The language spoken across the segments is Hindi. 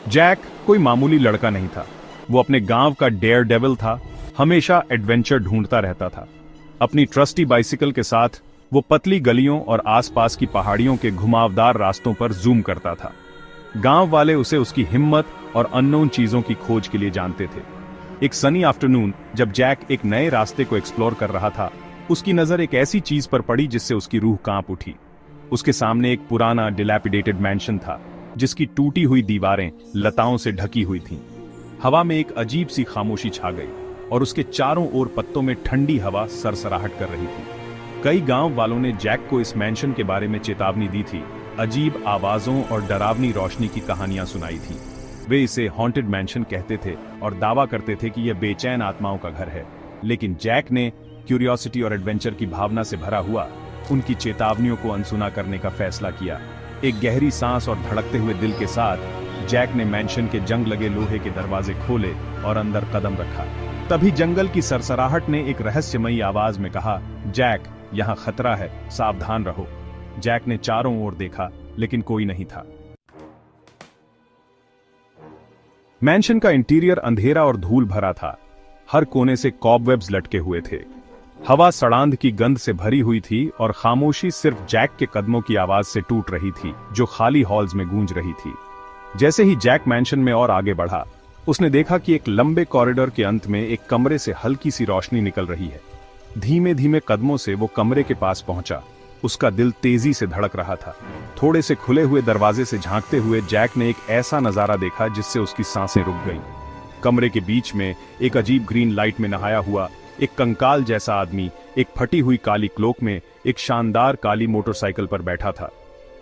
जैक कोई मामूली लड़का नहीं था। वो अपने गांव का डेयर डेविल था। हमेशा एडवेंचर ढूंढता रहता था। अपनी ट्रस्टी बाइसिकल के साथ वो पतली गलियों और आसपास की पहाड़ियों के घुमावदार रास्तों पर जूम करता था। गांव वाले उसे उसकी हिम्मत और अननोन चीजों की खोज के लिए जानते थे। एक सनी आफ्टरनून जब जैक एक नए रास्ते को एक्सप्लोर कर रहा था, उसकी नजर एक ऐसी चीज पर पड़ी जिससे उसकी रूह कांप उठी। उसके सामने एक पुराना डिलैपिडेटेड मैंशन था, जिसकी टूटी हुई दीवारें लताओं से ढकी हुई थीं। हवा में एक अजीब सी खामोशी छा गई और उसके चारों ओर पत्तों में ठंडी हवा सरसराहट कर रही थी। कई गांव वालों ने जैक को इस मैंशन के बारे में चेतावनी दी थी, अजीब आवाजों और डरावनी रोशनी की कहानियां सुनाई थी। वे इसे हॉन्टेड मैंशन कहते थे और दावा करते थे कि यह बेचैन आत्माओं का घर है। लेकिन जैक ने क्यूरियोसिटी और एडवेंचर की भावना से भरा हुआ उनकी चेतावनियों को अनसुना करने का फैसला किया। एक गहरी सांस और धड़कते हुए दिल के साथ जैक ने मैंशन के जंग लगे लोहे के दरवाजे खोले और अंदर कदम रखा। तभी जंगल की सरसराहट ने एक रहस्यमयी आवाज में कहा, जैक, यहाँ खतरा है, सावधान रहो। जैक ने चारों ओर देखा, लेकिन कोई नहीं था। मैंशन का इंटीरियर अंधेरा और धूल भरा था। हर कोने से कॉबवेब्स लटके हुए थे। हवा सड़ांध की गंध से भरी हुई थी और खामोशी सिर्फ जैक के कदमों की आवाज से टूट रही थी, जो खाली हॉल्स में गूंज रही थी। जैसे ही जैक मैंशन में और आगे बढ़ा, उसने देखा कि एक लंबे कॉरिडोर के अंत में एक कमरे से हल्की सी रोशनी निकल रही है। धीमे धीमे कदमों से वो कमरे के पास पहुंचा। उसका दिल तेजी से धड़क रहा था। थोड़े से खुले हुए दरवाजे से झांकते हुए जैक ने एक ऐसा नजारा देखा जिससे उसकी सांसें रुक गईं। कमरे के बीच में एक अजीब ग्रीन लाइट में नहाया हुआ एक कंकाल जैसा आदमी एक फटी हुई काली क्लोक में एक शानदार काली मोटरसाइकिल पर बैठा था।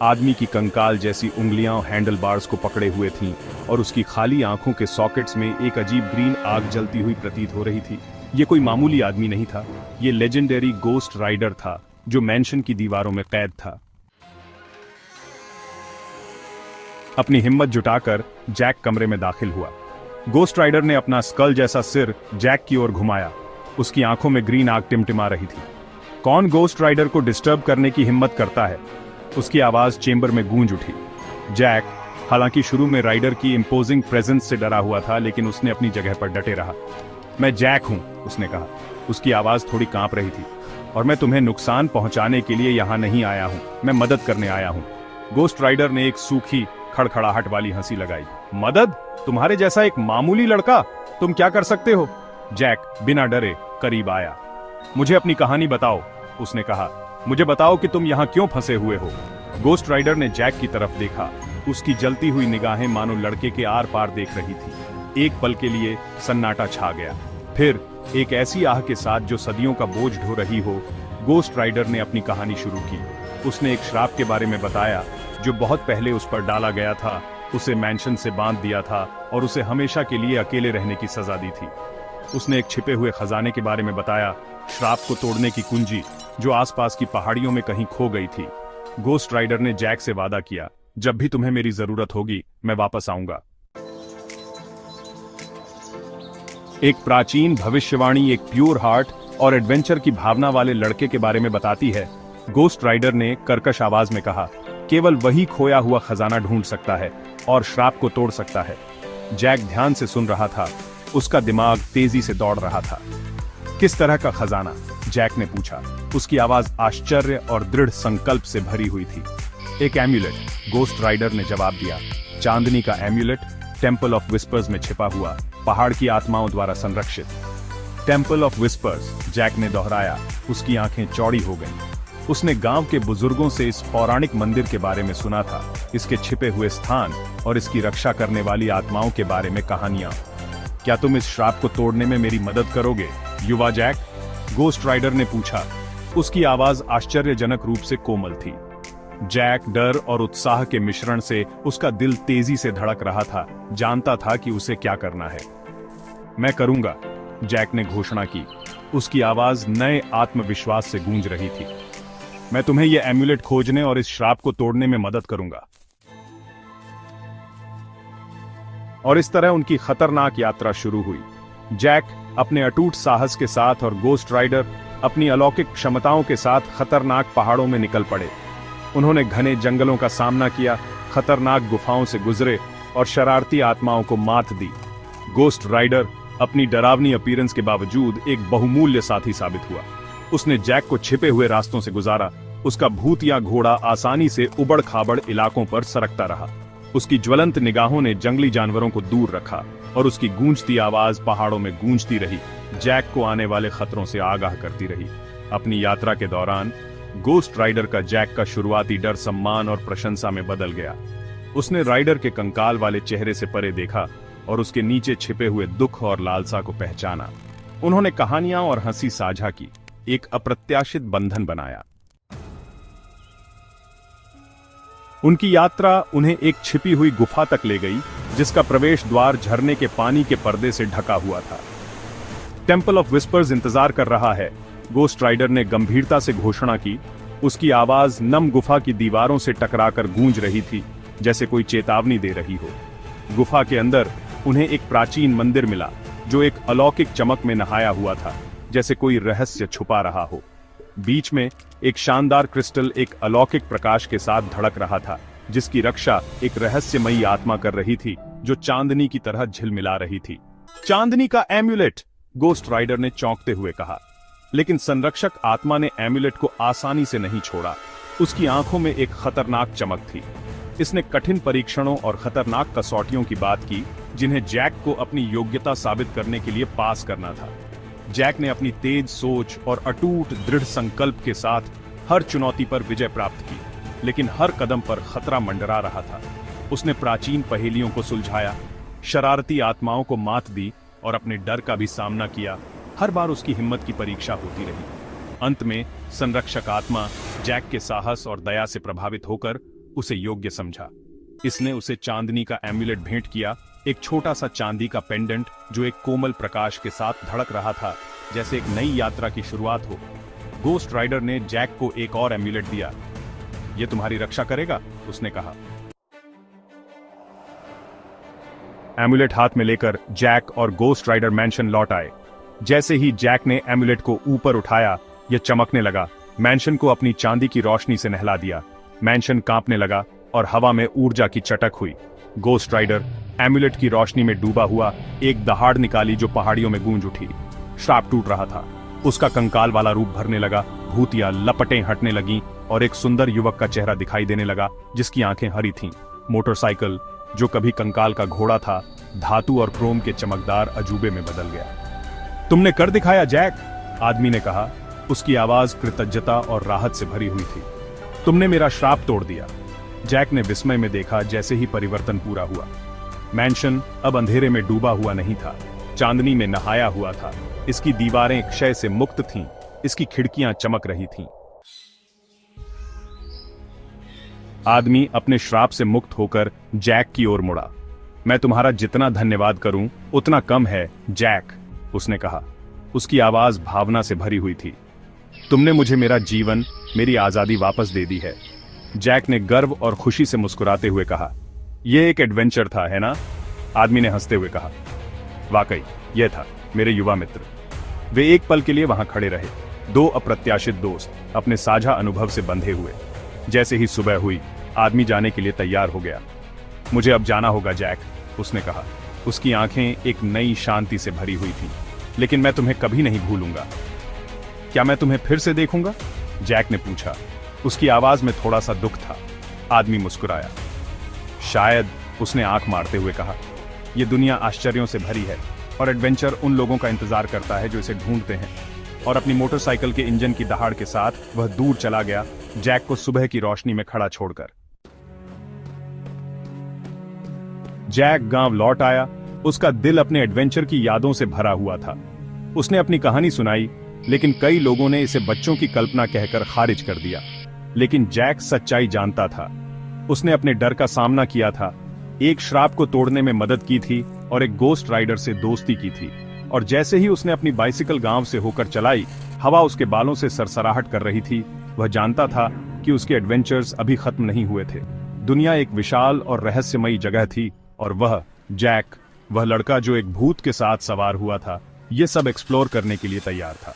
आदमी की कंकाल जैसी उंगलियां हैंडल बार्स को पकड़े हुए थीं और उसकी खाली आंखों के सॉकेट्स में एक अजीब ग्रीन आग जलती हुई प्रतीत हो रही थी। ये कोई मामूली आदमी नहीं था, ये लेजेंडरी गोस्ट राइडर था जो मैंशन की दीवारों में कैद था। अपनी हिम्मत जुटाकर जैक कमरे में दाखिल हुआ। गोस्ट राइडर ने अपना स्कल जैसा सिर जैक की ओर घुमाया। उसकी आंखों में ग्रीन आग टिमटिमा रही थी। कौन गोस्ट राइडर को डिस्टर्ब करने की हिम्मत करता है? उसकी आवाज चेंबर में गूंज उठी। जैक, हालांकि शुरू में राइडर की इंपोजिंग प्रेजेंस से डरा हुआ था, लेकिन उसने अपनी जगह पर डटे रहा। मैं जैक हूं, उसने कहा। उसकी आवाज थोड़ी कांप रही थी। और मैं तुम्हें नुकसान पहुंचाने के लिए यहां नहीं आया हूं, मैं मदद करने आया हूं। गोस्ट राइडर ने एक सूखी खड़खड़ाहट वाली हंसी लगाई। मदद? तुम्हारे जैसा एक मामूली लड़का, तुम क्या कर सकते हो? जैक बिना डरे करीब आया। मुझे अपनी कहानी बताओ, उसने कहा। मुझे बताओ कि तुम यहाँ क्यों फंसे हुए हो। गोस्ट राइडर ने जैक की तरफ देखा। उसकी जलती हुई निगाहें मानो लड़के के आर पार देख रही थी। एक पल के लिए सन्नाटा छा गया। फिर एक ऐसी आह के साथ जो सदियों का बोझ ढो रही हो, गोस्ट राइडर ने अपनी कहानी शुरू की। उसने एक श्राप के बारे में बताया जो बहुत पहले उस पर डाला गया था, उसे मैंशन से बांध दिया था और उसे हमेशा के लिए अकेले रहने की सजा दी थी। उसने एक छिपे हुए खजाने के बारे में बताया, श्राप को तोड़ने की कुंजी जो आसपास की पहाड़ियों में कहीं खो गई थी। गोस्ट राइडर ने जैक से वादा किया, जब भी तुम्हें मेरी जरूरत होगी मैं वापस आऊंगा। एक प्राचीन भविष्यवाणी एक प्योर हार्ट और एडवेंचर की भावना वाले लड़के के बारे में बताती है, गोस्ट राइडर ने कर्कश आवाज में कहा। केवल वही खोया हुआ खजाना ढूंढ सकता है और श्राप को तोड़ सकता है। जैक ध्यान से सुन रहा था। उसका दिमाग तेजी से दौड़ रहा था। किस तरह का खजाना? जैक ने पूछा। उसकी आवाज आश्चर्य और दृढ़ संकल्प से भरी हुई थी। एक एम्यूलेट, गोस्ट राइडर ने जवाब दिया। चांदनी का एम्यूलेट, टेम्पल ऑफ विस्पर्स में छिपा हुआ, पहाड़ की आत्माओं द्वारा संरक्षित। टेम्पल ऑफ विस्पर्स, जैक ने दोहराया। उसकी आंखें चौड़ी हो गईं। उसने गांव के बुजुर्गों से इस पौराणिक मंदिर के बारे में सुना था, इसके छिपे हुए स्थान और इसकी रक्षा करने वाली आत्माओं के बारे में कहानियां। क्या तुम इस श्राप को तोड़ने में मेरी मदद करोगे, युवा जैक? गोस्ट राइडर ने पूछा। उसकी आवाज आश्चर्यजनक रूप से कोमल थी। जैक डर और उत्साह के मिश्रण से उसका दिल तेजी से धड़क रहा था। जानता था कि उसे क्या करना है। मैं करूंगा, जैक ने घोषणा की। उसकी आवाज नए आत्मविश्वास से गूंज रही थी। मैं तुम्हें यह एम्यूलेट खोजने और इस श्राप को तोड़ने में मदद करूंगा। और इस तरह उनकी खतरनाक यात्रा शुरू हुई। जैक अपने अटूट साहस के साथ और गोस्ट राइडर अपनी अलौकिक क्षमताओं के साथ खतरनाक पहाड़ों में निकल पड़े। उन्होंने घने जंगलों का सामना किया, खतरनाक गुफाओं से गुजरे और शरारती आत्माओं को मात दी। गोस्ट राइडर अपनी डरावनी अपीयरेंस के बावजूद एक बहुमूल्य साथी साबित हुआ। उसने जैक को छिपे हुए रास्तों से गुजारा। उसका भूतिया घोड़ा आसानी से उबड़ खाबड़ इलाकों पर सरकता रहा। उसकी ज्वलंत निगाहों ने जंगली जानवरों को दूर रखा और उसकी गूंजती आवाज पहाड़ों में गूंजती रही, जैक को आने वाले खतरों से आगाह करती रही। अपनी यात्रा के दौरान गोस्ट राइडर का जैक का शुरुआती डर सम्मान और प्रशंसा में बदल गया। उसने राइडर के कंकाल वाले चेहरे से परे देखा और उसके नीचे छिपे हुए दुख और लालसा को पहचाना। उन्होंने कहानियां और हंसी साझा की, एक अप्रत्याशित बंधन बनाया। उनकी यात्रा उन्हें एक छिपी हुई गुफा तक ले गई, जिसका प्रवेश द्वार झरने के पानी के पर्दे से ढका हुआ था। टेंपल ऑफ विस्पर्स इंतजार कर रहा है, गोस्ट राइडर ने गंभीरता से घोषणा की। उसकी आवाज नम गुफा की दीवारों से टकराकर गूंज रही थी, जैसे कोई चेतावनी दे रही हो। गुफा के अंदर उन्हें एक प्राचीन मंदिर मिला, जो एक अलौकिक चमक में नहाया हुआ था, जैसे कोई रहस्य छुपा रहा हो। बीच में एक शानदार क्रिस्टल एक अलौकिक प्रकाश के साथ धड़क रहा था, जिसकी रक्षा एक रहस्यमयी आत्मा कर रही थी, जो चांदनी की तरह झिलमिला रही थी। चांदनी का एम्यूलेट, गोस्ट राइडर ने चौंकते हुए कहा। लेकिन संरक्षक आत्मा ने एम्यूलेट को आसानी से नहीं छोड़ा। उसकी आंखों में एक खतरनाक चमक थी। इसने कठिन परीक्षणों और खतरनाक कसौटियों की बात की, जिन्हें जैक को अपनी योग्यता साबित करने के लिए पास करना था। जैक ने अपनी तेज सोच और अटूट दृढ़ संकल्प के साथ हर चुनौती पर विजय प्राप्त की, लेकिन हर कदम पर खतरा मंडरा रहा था। उसने प्राचीन पहेलियों को सुलझाया, शरारती आत्माओं को मात दी और अपने डर का भी सामना किया। हर बार उसकी हिम्मत की परीक्षा होती रही। अंत में संरक्षक आत्मा जैक के साहस और दया से प्रभावित होकर उसे योग्य समझा। इसने उसे चांदनी का एम्यूलेट भेंट किया, एक छोटा सा चांदी का पेंडेंट जो एक कोमल प्रकाश के साथ धड़क रहा था, जैसे एक नई यात्रा की शुरुआत हो। गोस्ट राइडर ने जैक को एक और एम्यूलेट दिया। यह तुम्हारी रक्षा करेगा, उसने कहा। एम्यूलेट हाथ में लेकर जैक और गोस्ट राइडर मैंशन लौट आए। जैसे ही जैक ने एम्यूलेट को ऊपर उठाया, यह चमकने लगा। मैंशन को अपनी चांदी की रोशनी से नहला दिया। मैंशन कांपने लगा और हवा में ऊर्जा की चटक हुई। गोस्ट राइडर एम्यूलेट की रोशनी में डूबा हुआ एक दहाड़ निकाली, जो पहाड़ियों में गूंज उठी। श्राप टूट रहा था। उसका कंकाल वाला रूप भरने लगा, भूतिया लपटें हटने लगीं और एक सुंदर युवक का चेहरा दिखाई देने लगा, जिसकी आंखें हरी थीं। मोटरसाइकिल, जो कभी कंकाल का घोड़ा था, धातु और क्रोम के चमकदार अजूबे में बदल गया। तुमने कर दिखाया जैक, आदमी ने कहा। उसकी आवाज कृतज्ञता और राहत से भरी हुई थी। तुमने मेरा श्राप तोड़ दिया। जैक ने विस्मय में देखा जैसे ही परिवर्तन पूरा हुआ। मैंशन अब अंधेरे में डूबा हुआ नहीं था, चांदनी में नहाया हुआ था। इसकी दीवारें क्षय से मुक्त थीं, इसकी खिड़कियां चमक रही थीं। आदमी अपने श्राप से मुक्त होकर जैक की ओर मुड़ा। मैं तुम्हारा जितना धन्यवाद करूं उतना कम है जैक, उसने कहा। उसकी आवाज भावना से भरी हुई थी। तुमने मुझे मेरा जीवन, मेरी आजादी वापस दे दी है। जैक ने गर्व और खुशी से मुस्कुराते हुए कहा। यह एक एडवेंचर था, है ना? आदमी ने हंसते हुए कहा। वाकई यह था, मेरे युवा मित्र। वे एक पल के लिए वहां खड़े रहे, दो अप्रत्याशित दोस्त, अपने साझा अनुभव से बंधे हुए। जैसे ही सुबह हुई, आदमी जाने के लिए तैयार हो गया। मुझे अब जाना होगा जैक, उसने कहा। उसकी आंखें एक नई शांति से भरी हुई थीं। लेकिन मैं तुम्हें कभी नहीं भूलूंगा। क्या मैं तुम्हें फिर से देखूंगा? जैक ने पूछा। उसकी आवाज में थोड़ा सा दुख था। आदमी मुस्कुराया। शायद, उसने आंख मारते हुए कहा। यह दुनिया आश्चर्यों से भरी है और एडवेंचर उन लोगों का इंतजार करता है जो इसे ढूंढते हैं। और अपनी मोटरसाइकिल के इंजन की दहाड़ के साथ वह दूर चला गया, जैक को सुबह की रोशनी में खड़ा छोड़कर। जैक गांव लौट आया। उसका दिल अपने एडवेंचर की यादों से भरा हुआ था। उसने अपनी कहानी सुनाई, लेकिन कई लोगों ने इसे बच्चों की कल्पना कहकर खारिज कर दिया। लेकिन जैक सच्चाई जानता था। उसने अपने डर का सामना किया था, एक श्राप को तोड़ने में मदद की थी और एक गोस्ट राइडर से दोस्ती की थी। और जैसे ही उसने अपनी बाइसिकल गांव से होकर चलाई, हवा उसके बालों से सरसराहट कर रही थी। वह जानता था कि उसके एडवेंचर्स अभी खत्म नहीं हुए थे। दुनिया एक विशाल और रहस्यमयी जगह थी और वह जैक, वह लड़का जो एक भूत के साथ सवार हुआ था, ये सब एक्सप्लोर करने के लिए तैयार था।